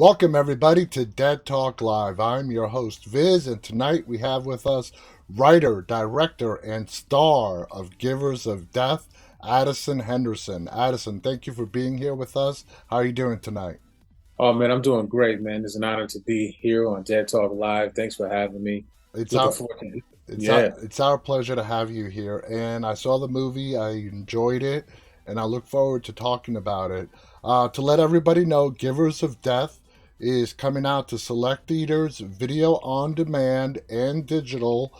Welcome, everybody, to Dead Talk Live. I'm your host, Viz, and tonight we have with us writer, director, and star of Givers of Death, Addison Henderson. Addison, thank you for being here with us. How are you doing tonight? Oh man, I'm doing great, man. It's an honor to be here on Dead Talk Live. Thanks for having me. It's Looking our forward to it. it's our, Yeah. it's our pleasure to have you here. And I saw the movie, I enjoyed it, and I look forward to talking about it. To let everybody know, Givers of Death is coming out to select theaters, video on demand, and digital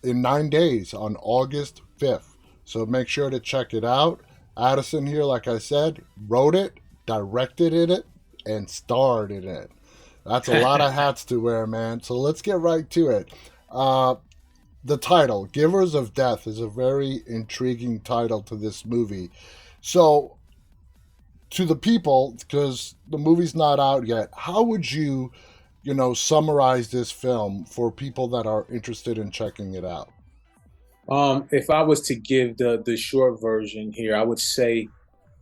in 9 days on August 5th. So make sure to check it out. Addison here, like I said, wrote it, directed it, and starred in it. That's a lot of hats to wear, man. So let's get right to it. Uh, the title, Givers of Death, is a very intriguing title to this movie. So, to the people, because the movie's not out yet, how would you summarize this film for people that are interested in checking it out? If I was to give the short version here, I would say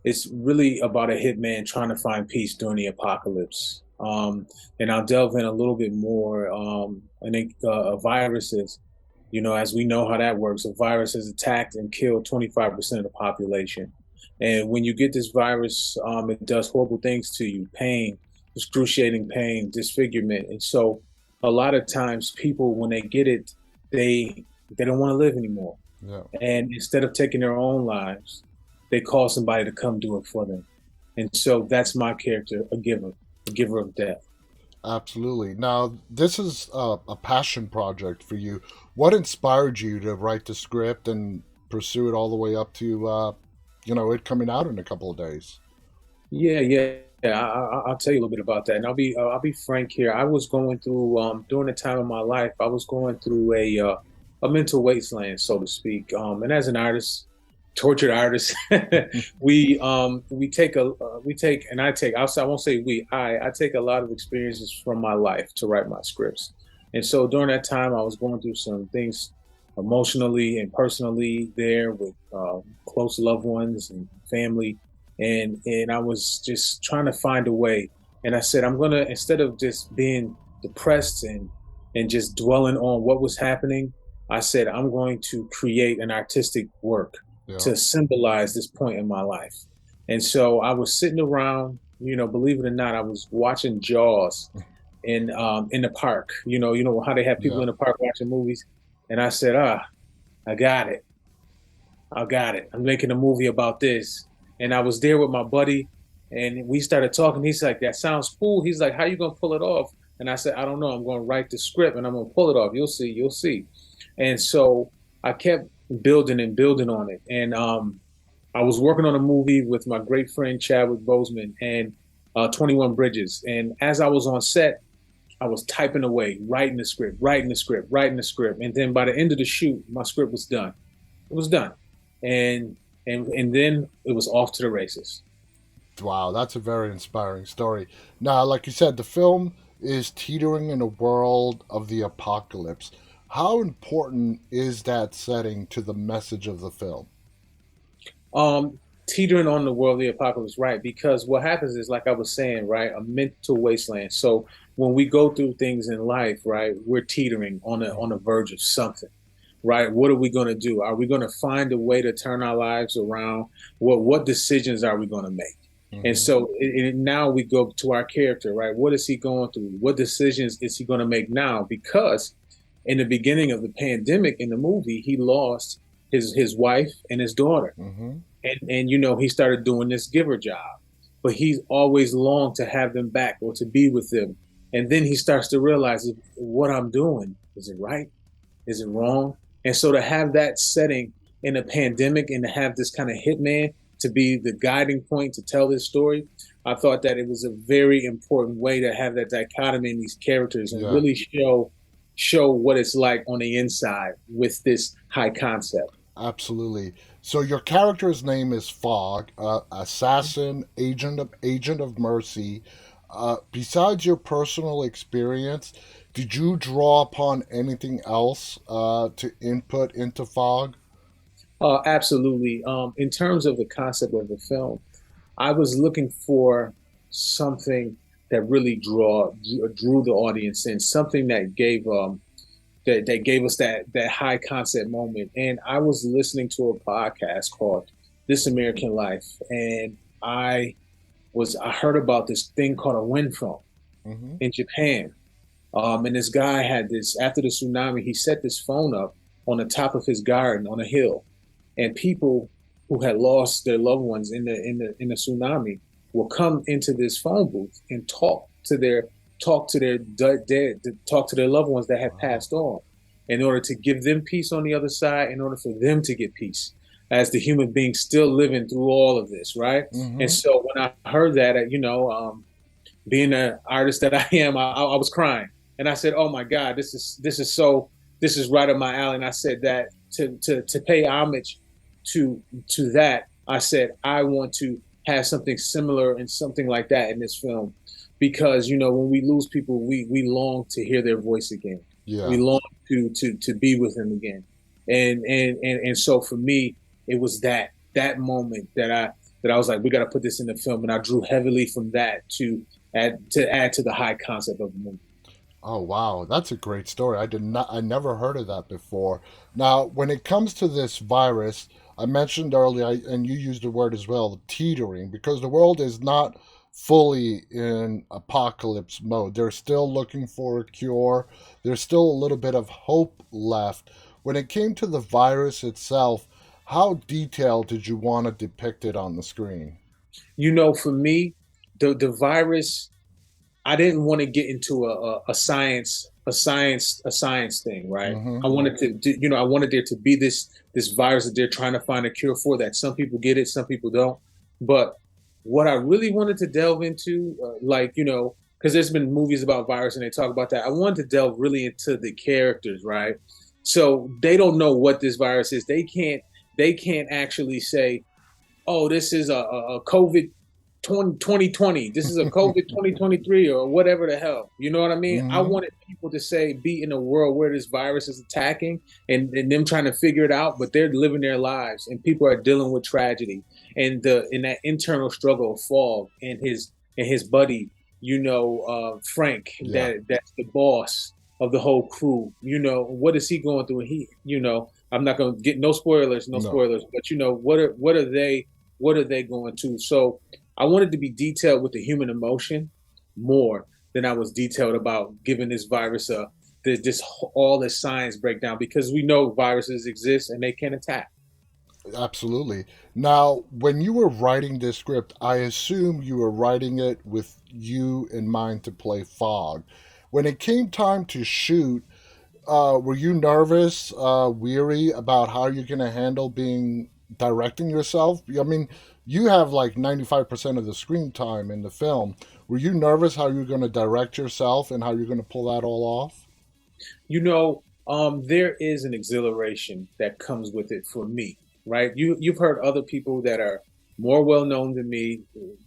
it's really about a hitman trying to find peace during the apocalypse. And I'll delve in a little bit more. I think viruses, as we know how that works, a virus has attacked and killed 25% of the population. And when you get this virus, it does horrible things to you, pain, excruciating pain, disfigurement. And so a lot of times people, when they get it, they they don't want to live anymore. Yeah. And instead of taking their own lives, they call somebody to come do it for them. And so that's my character, a giver of death. Absolutely. Now, this is a passion project for you. What inspired you to write the script and pursue it all the way up to, it coming out in a couple of days? Yeah, yeah. Yeah, I'll tell you a little bit about that, and I'll be frank here. I was going through during the time of my life, I was going through a mental wasteland, so to speak. And as an artist, tortured artist, we take and I won't say we I take a lot of experiences from my life to write my scripts. And so during that time, I was going through some things emotionally and personally there with close loved ones and family, and I was just trying to find a way. And I said, I'm gonna, instead of just being depressed and just dwelling on what was happening, I said I'm going to create an artistic work Yeah. to symbolize this point in my life. And so I was sitting around, believe it or not, I was watching Jaws in the park. You know how they have people Yeah. in the park watching movies. And I said, I got it. I got it. I'm making a movie about this. And I was there with my buddy, and we started talking. He's like, "That sounds cool." He's like, "How you gonna pull it off?" And I said, "I don't know. I'm gonna write the script, and I'm gonna pull it off. You'll see. You'll see." And so I kept building and building on it. And I was working on a movie with my great friend Chadwick Boseman and 21 Bridges. And as I was on set, I was typing away, writing the script, writing the script, writing the script. And then by the end of the shoot, my script was done. It was done. And and then it was off to the races. Wow, that's a very inspiring story. Now, like you said, the film is teetering in a world of the apocalypse. How important is that setting to the message of the film? Teetering on the worldly apocalypse, right? Because what happens is, like I was saying, right, a mental wasteland. So when we go through things in life, right, we're teetering on the verge of something, right? What are we going to do? Are we going to find a way to turn our lives around? What decisions are we going to make? And Hmm. so now we go to our character, right? What is he going through? What decisions is he going to make now? Because in the beginning of the pandemic in the movie, he lost his wife and his daughter, Hmm. and he started doing this giver job, but he's always longed to have them back or to be with them. And then he starts to realize, what I'm doing, is it right? Is it wrong? And so to have that setting in a pandemic and to have this kind of hitman to be the guiding point to tell this story, I thought that it was a very important way to have that dichotomy in these characters and Yeah. really show what it's like on the inside with this high concept. Absolutely. So your character's name is Fog, assassin, agent of mercy. Besides your personal experience, did you draw upon anything else to input into Fog? Absolutely. In terms of the concept of the film, I was looking for something that really drew the audience in, something that gave us that high concept moment. And I was listening to a podcast called This American Life, and I heard about this thing called a wind phone Hmm. in Japan. And this guy had this after the tsunami. He set this phone up on the top of his garden on a hill, and people who had lost their loved ones in the tsunami will come into this phone booth and talk to their loved ones that had Wow. passed on, in order to give them peace on the other side, in order for them to get peace as the human being still living through all of this, right? And Hmm. so when I heard that, being an artist that I am, I was crying, and I said, "Oh my God, this is right up my alley." And I said that to pay homage to that, I said I want to have something similar and something like that in this film, because when we lose people, we long to hear their voice again. We Yeah. long to be with them again, and so for me, it was that moment that I was like, we got to put this in the film, and I drew heavily from that to add to the high concept of the movie. Oh wow, that's a great story. I never heard of that before. Now, when it comes to this virus, I mentioned earlier, and you used the word as well, teetering, because the world is not fully in apocalypse mode. They're still looking for a cure. There's still a little bit of hope left. When it came to the virus itself, how detailed did you want to depict it on the screen? For me, the virus, I didn't want to get into a science thing, right? Mm-hmm. I wanted I wanted there to be this virus that they're trying to find a cure for. That some people get it, some people don't. But what I really wanted to delve into, because there's been movies about virus and they talk about that. I wanted to delve really into the characters, right? So they don't know what this virus is. They can't actually say, oh, this is a COVID 2020. This is a COVID 2023 or whatever the hell. You know what I mean? I Mm-hmm. wanted people to say, be in a world where this virus is attacking, and them trying to figure it out, but they're living their lives and people are dealing with tragedy and in that internal struggle of Fog and his buddy, Frank, Yeah. that's the boss of the whole crew. What is he going through? And I'm not going to get no spoilers, no No. spoilers, but what are they going to? So I wanted to be detailed with the human emotion more than I was detailed about giving this virus this all this science breakdown, because we know viruses exist and they can attack. Absolutely. Now, when you were writing this script, I assume you were writing it with you in mind to play Fog. When it came time to shoot, were you nervous, weary about how you're going to handle being directing yourself? I mean, you have like 95% of the screen time in the film. Were you nervous how you're going to direct yourself and how you're going to pull that all off? There is an exhilaration that comes with it for me, right? You've heard other people that are more well known than me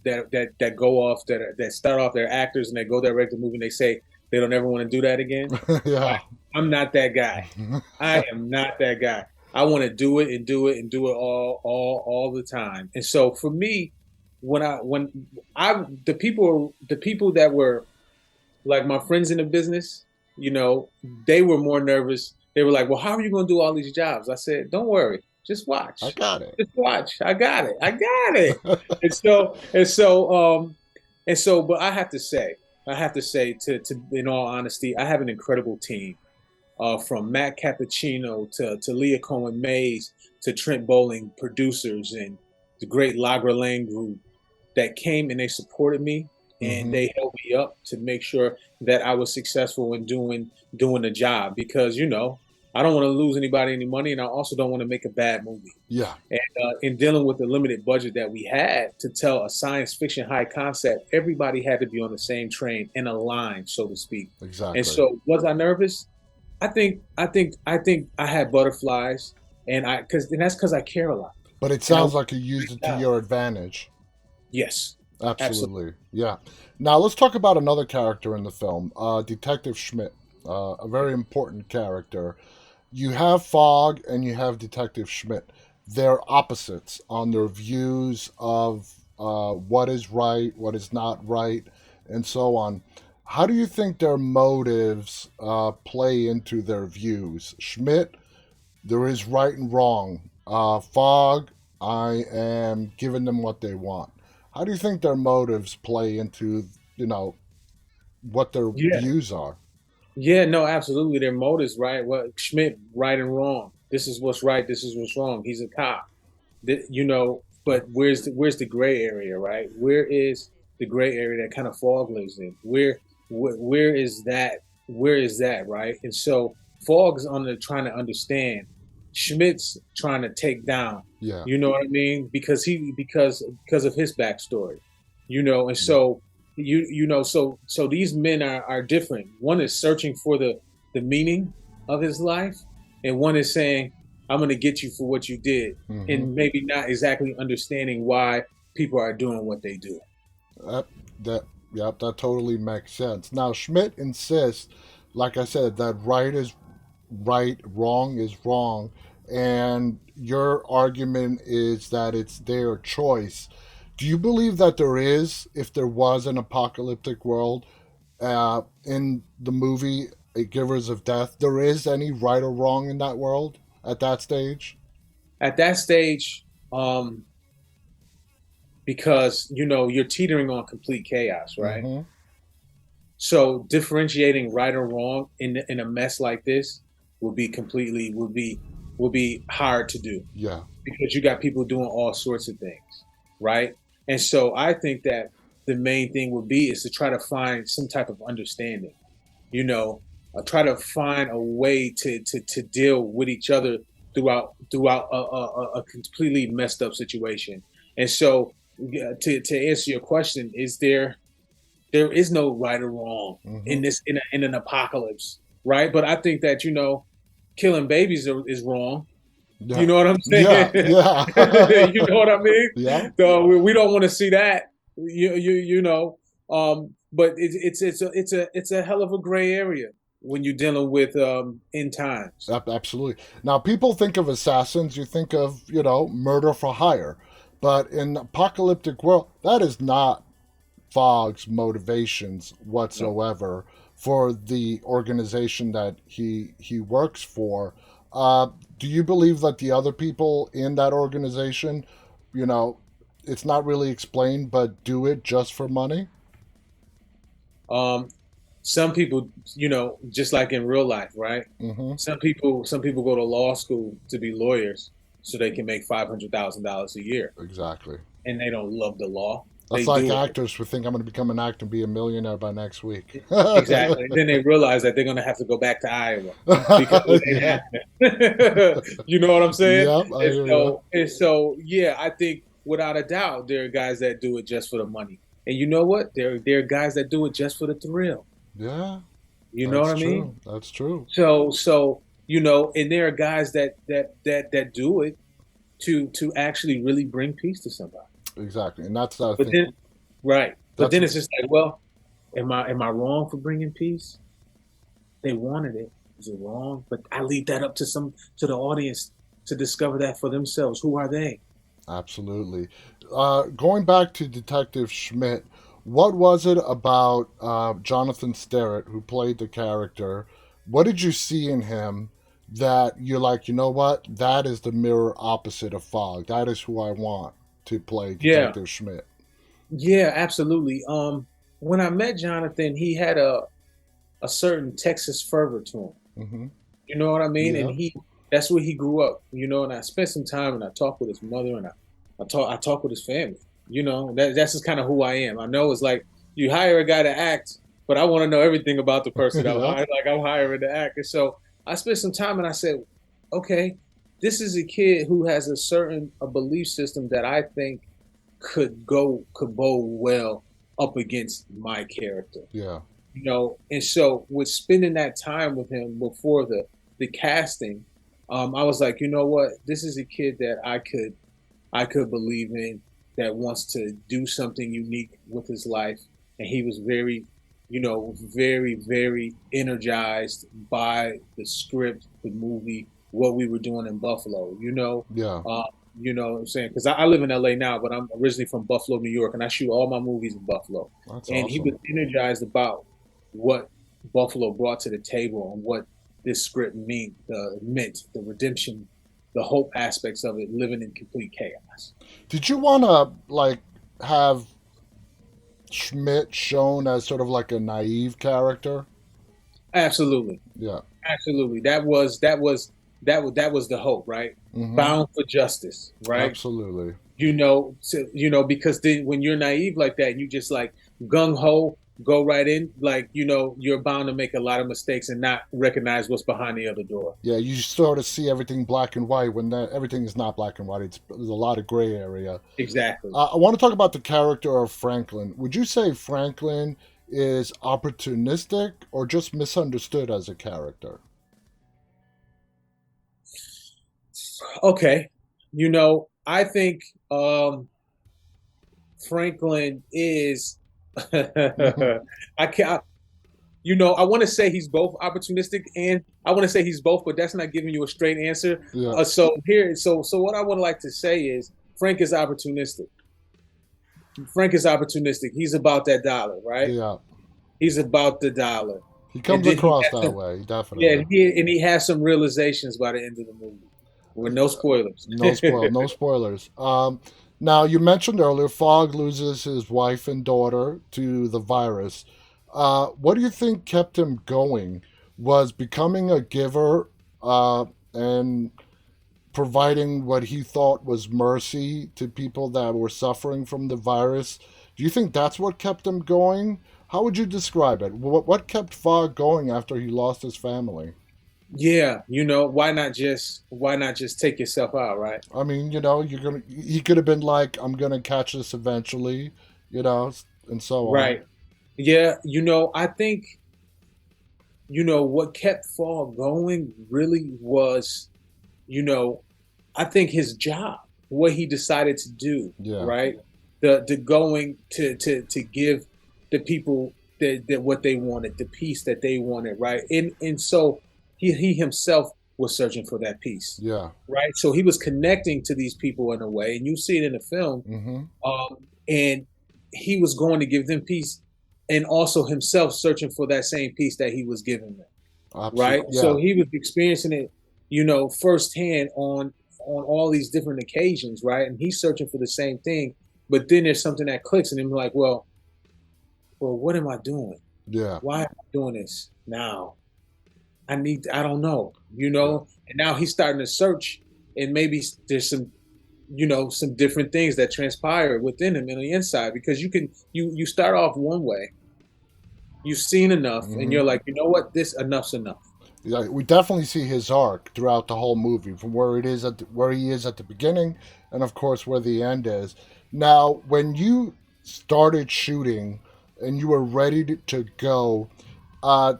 that go off that start off, they're actors and they go direct a movie and they say they don't ever want to do that again. Yeah. I'm not that guy. I am not that guy. I want to do it and do it and do it all the time. And so for me, when I the people that were like my friends in the business, they were more nervous. They were like, "Well, how are you going to do all these jobs?" I said, "Don't worry, just I watch, got it. just watch. I got it. I got it." And so, but I have to say, to in all honesty, I have an incredible team. From Matt Cappuccino to Leah Cohen Mays to Trent Bowling, producers, and the great Lagra Lane group that came and they supported me and Hmm. they held me up to make sure that I was successful in doing the job, because I don't want to lose anybody any money, and I also don't want to make a bad movie. Yeah, And in dealing with the limited budget that we had to tell a science fiction high concept, everybody had to be on the same train in a line, so to speak. And exactly. so, was I nervous? I think I had butterflies, and that's because I care a lot, But it and I sounds want like you a used great it to job. your advantage. Yes, absolutely. Absolutely. Yeah. Now let's talk about another character in the film, Detective Schmidt, a very important character. You have Fogg and you have Detective Schmidt. They're opposites on their views of what is right, what is not right. and so on. How do you think their motives play into their views? Schmidt, there is right and wrong. Fogg, I am giving them what they want. How do you think their motives play into, you know, what their Yeah. views are? Yeah, no, absolutely. Their motives, right? Well, Schmidt, right and wrong. This is what's right. This is what's wrong. He's a cop. You know, Yeah. but where's the gray area, right? Where is the gray area that kind of Fog lives in? Where is that? Where is that, right? And so Fogg's on the trying to understand. Schmidt's trying to take down. Yeah. You know what I mean? Because of his backstory. You know, and Yeah. so so these men are different. One is searching for the meaning of his life, and one is saying, I'm going to get you for what you did, Mm-hmm. and maybe not exactly understanding why people are doing what they do. That, that, yep, that totally makes sense. Now, Schmidt insists, like I said, that right is right, wrong is wrong, and your argument is that it's their choice. Do you believe that there is, if there was an apocalyptic world, in the movie Givers of Death, there is any right or wrong in that world at that stage? At that stage, because you're teetering on complete chaos, right? Mm-hmm. So differentiating right or wrong in a mess like this would be hard to do Yeah. because you got people doing all sorts of things, right? And so I think that the main thing would be is to try to find some type of understanding, you know, try to find a way to deal with each other throughout a completely messed up situation. And so, yeah, to answer your question, there is no right or wrong Mm-hmm. in in an apocalypse, right? But I think that killing babies is wrong. You Yeah. know what I'm saying? Yeah. Yeah. You know what I mean? Yeah. So we don't want to see that. You know. But it's a hell of a gray area when you're dealing with end times. Absolutely. Now, people think of assassins, you think of, murder for hire. But in apocalyptic world, that is not Fogg's motivations No. whatsoever for the organization that he works for. Do you believe that the other people in that organization, you know, it's not really explained, but do it just for money? Um, some people, just like in real life, right? Mm-hmm. Some people go to law school to be lawyers so they can make $500,000 a year, Exactly. and they don't love the law. That's They like do it actors who think I'm going to become an actor and be a millionaire by next week. exactly. Then they realize that they're going to have to go back to Iowa because it ain't Yeah. happening. You know what I'm saying? Yep, I And hear you. so, and so, yeah, I think without a doubt there are guys that do it just for the money, and you know what? There are guys that do it just for the thrill. Yeah, You know what that's I mean? true. That's true. So and there are guys that do it to actually really bring peace to somebody. Exactly. And that's, I But think, then, right? But that's, then it's just like, well, am I wrong for bringing peace? They wanted it. Is it wrong? But I leave that up to the audience to discover that for themselves. Who are they? absolutely. Going back to Detective Schmidt, what was it about Jonathan Sterrett, who played the character? What did you see in him that you're like, you know what? That is the mirror opposite of Fogg. That is who I want to play Yeah, Detective Schmidt. yeah, absolutely. When I met Jonathan, he had a certain Texas fervor to him. Mm-hmm. You know what I mean? And Yeah. that's where he grew up. And I spent some time and I talked with his mother and I talked with his family. That's just kind of who I am. I know it's like you hire a guy to act, but I want to know everything about the person. Yeah. I'm hiring to act. And so I spent some time and I said, okay, this is a kid who has a belief system that I think could bode well up against my character. Yeah. And so with spending that time with him before the casting, I was like, you know what, this is a kid that I could believe in, that wants to do something unique with his life, and he was very, very energized by the script, the movie, what we were doing in Buffalo. Yeah. You know what I'm saying? Because I live in LA now, but I'm originally from Buffalo, New York, and I shoot all my movies in Buffalo. That's And he was awesome. energized about what Buffalo brought to the table and what this script meant, the redemption, the hope aspects of it, living in complete chaos. Did you want to like have Schmidt shown as sort of like a naive character? Absolutely, Yeah. absolutely. That was the hope, right? Mm-hmm. Bound for justice, right? Absolutely. Because then when you're naive like that, you just like gung ho, go right in, like, you're bound to make a lot of mistakes and not recognize what's behind the other door. Yeah, you sort of see everything black and white when everything is not black and white. There's a lot of gray area. Exactly. I want to talk about the character of Franklin. Would you say Franklin is opportunistic or just misunderstood as a character? Okay. I think Franklin is I can't I want to say he's both opportunistic and I want to say he's both, but that's not giving you a straight answer. Yeah, So what I would like to say is Frank is opportunistic. Frank is opportunistic. He's about that dollar, right? yeah. He's about the dollar. He And comes then he across has that some, way, yeah, definitely. he has some realizations by the end of the movie. With no spoilers. No spoilers. Now you mentioned earlier, Fogg loses his wife and daughter to the virus. What do you think kept him going? Was becoming a giver and providing what he thought was mercy to people that were suffering from the virus. Do you think that's what kept him going? How would you describe it? What kept Fogg going after he lost his family? Yeah, why not just take yourself out, right? I mean, you're gonna. He could have been like, "I'm gonna catch this eventually," you know, and so on. Right. Yeah, I think, what kept Fall going really was, you know, I think his job, what he decided to do, Yeah, right? The going to give the people that what they wanted, the peace that they wanted, right? And so he himself was searching for that peace, yeah. right? So he was connecting to these people in a way, and you see it in the film, Mm-hmm. and he was going to give them peace, and also himself searching for that same peace that he was giving them, right? Absolutely. So Yeah. he was experiencing it, firsthand on all these different occasions, right? And he's searching for the same thing, but then there's something that clicks, and him like, well, what am I doing? Yeah. Why am I doing this now? I don't know, Yeah. and now he's starting to search, and maybe there's some different things that transpire within him on the inside, because you start off one way, you've seen enough, and Mm-hmm. you're like, you know what, this enough's enough. Yeah, we definitely see his arc throughout the whole movie, from where he is at the beginning, and of course where the end is. Now, when you started shooting and you were ready to go,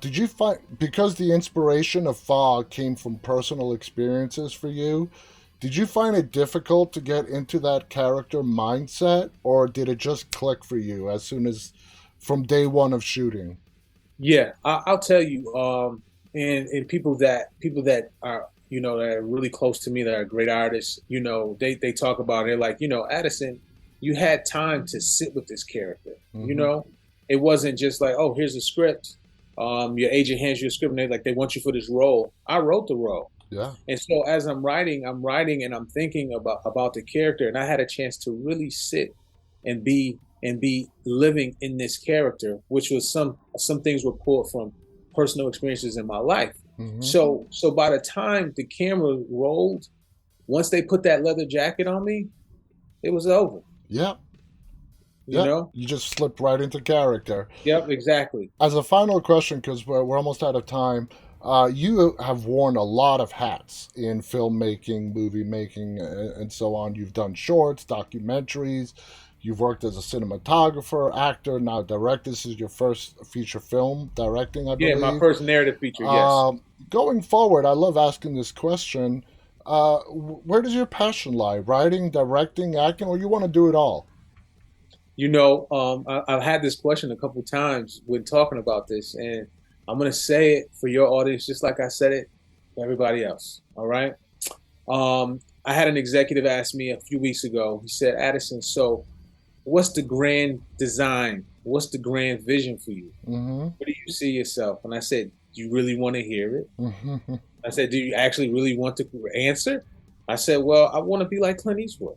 did you find, because the inspiration of Fog came from personal experiences for you? Did you find it difficult to get into that character mindset, or did it just click for you as soon as from day one of shooting? Yeah, I'll tell you. And people that are that are really close to me, that are great artists. They talk about it like, Addison, you had time to sit with this character. Mm-hmm. It wasn't just like, oh, here's a script. Your agent hands you a script, and they want you for this role. I wrote the role, Yeah. and so as I'm writing, and I'm thinking about the character, and I had a chance to really sit and be living in this character, which was some things were pulled from personal experiences in my life. Mm-hmm. So by the time the camera rolled, once they put that leather jacket on me, it was over. Yeah. You Yeah, know? you just slipped right into character. Yep, exactly. As a final question, because we're almost out of time, you have worn a lot of hats in filmmaking, movie making, and so on. You've done shorts, documentaries. You've worked as a cinematographer, actor, now director. This is your first feature film directing, I Yeah, my believe. first narrative feature. Yes. Um, Going forward, I love asking this question. Where does your passion lie? Writing, directing, acting, or you want to do it all? I've had this question a couple times when talking about this, and I'm gonna say it for your audience, just like I said it for everybody else. All right. I had an executive ask me a few weeks ago. He said, Addison, so what's the grand design? What's the grand vision for you? Mm-hmm. Where do you see yourself? And I said, do you really want to hear it? Mm-hmm. I said, do you actually really want to answer? I said, well, I want to be like Clint Eastwood.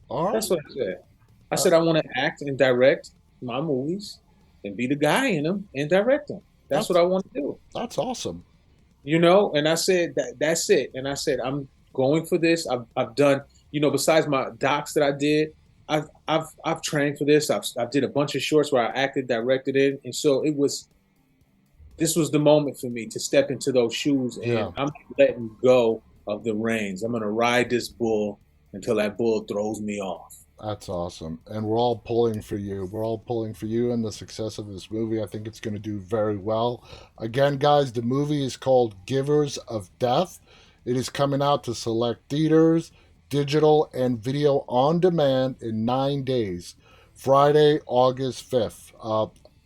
All That's right. what I said. I Uh, said, I want to act and direct my movies and be the guy in them and direct them. That's what that's I want to do. that's awesome. And I said that's it. And I said, I'm going for this. I've done, besides my docs that I did, I've trained for this. I've did a bunch of shorts where I acted, directed it. And so this was the moment for me to step into those shoes, and Yeah. I'm letting go of the reins. I'm gonna ride this bull until that bull throws me off. That's awesome. And we're all pulling for you. We're all pulling for you and the success of this movie. I think it's going to do very well. Again, guys, the movie is called Givers of Death. It is coming out to select theaters, digital, and video on demand in 9 days. Friday, August 5th.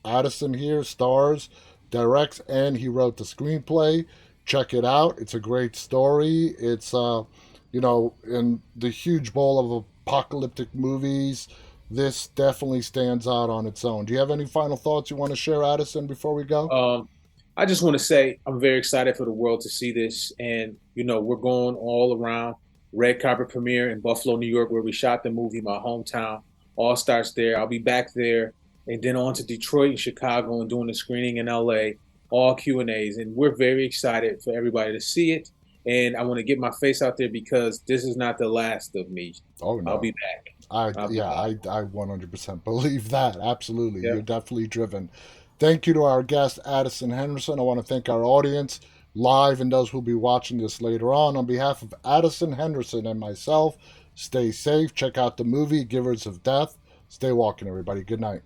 Addison here stars, directs, and he wrote the screenplay. Check it out. It's a great story. It's in the huge bowl of apocalyptic movies, this definitely stands out on its own. Do you have any final thoughts you want to share, Addison, before we go? Um, I just want to say I'm very excited for the world to see this, and we're going all around. Red carpet premiere in Buffalo, New York, where we shot the movie, my hometown. All starts there. I'll be back there, and then on to Detroit and Chicago, and doing the screening in LA. All Q&As, and we're very excited for everybody to see it. And I want to get my face out there because this is not the last of me. Oh I'll no. be back. I I'll be yeah, back. I 100% believe that. Absolutely. Yeah. You're definitely driven. Thank you to our guest Addison Henderson. I want to thank our audience live and those who'll be watching this later on. On behalf of Addison Henderson and myself, stay safe. Check out the movie Givers of Death. Stay walking, everybody. Good night.